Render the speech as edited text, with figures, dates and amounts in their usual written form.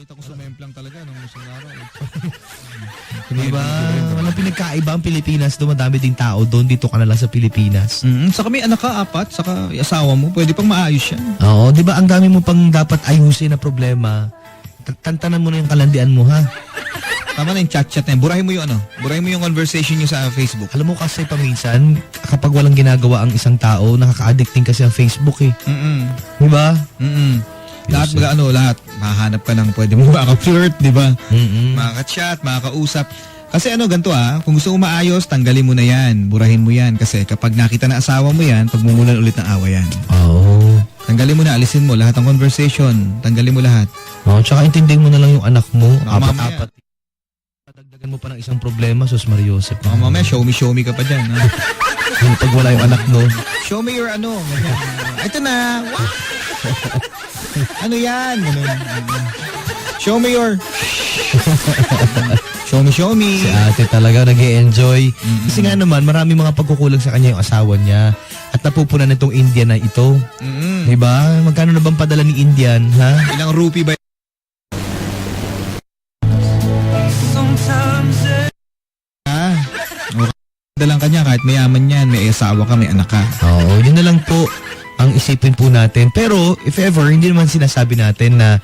Nakita ko sumemplang talaga nung isang araw. Diba? Walang pinagkaiba ang Pilipinas. Dumadami ding tao doon. Dito ka na lang sa Pilipinas. Saka may anak ka, 4, saka asawa mo, pwede pang maayos yan. Oo, di ba ang dami mo pang dapat ayusin na problema. Tantanan mo na yung kalandian mo, ha? Tama na yung chat-chat na yan. Burahin mo yung burahin mo yung conversation nyo sa Facebook. Alam mo kasi paminsan, kapag walang ginagawa ang isang tao, nakaka-addicting kasi ang Facebook eh. Di ba? Lahat lahat. Mahanap ka ng pwede mo maka-flirt, di ba? Maka-chat, maka-usap. Kasi ganito kung gusto mo maayos, tanggalin mo na yan. Burahin mo yan. Kasi kapag nakita na asawa mo yan, pagmumulan ulit ng awa yan. Oo. Tanggalin mo na, alisin mo lahat ng conversation. Tanggalin mo lahat. Oo, tsaka intindihin mo na lang yung anak mo. Apat-apat. Dagdagan mo pa ng isang problema, Sus Mariosep. Mamaya, show me ka pa dyan. Pag wala yung anak mo. Show me your Ito na. Ano yan? Show me your... Show me. Si ate talaga nag-e-enjoy. Kasi nga naman, marami mga pagkukulang sa kanya yung asawa niya. At napupunan nitong Indian na ito. Diba? Magkano na bang padala ni Indian, ha? Ilang rupee ba? Dalang kanya kahit mayaman yan, may asawa ka, may anak ka. Oo, yun na lang po ang isipin po natin. Pero, if ever, hindi naman sinasabi natin na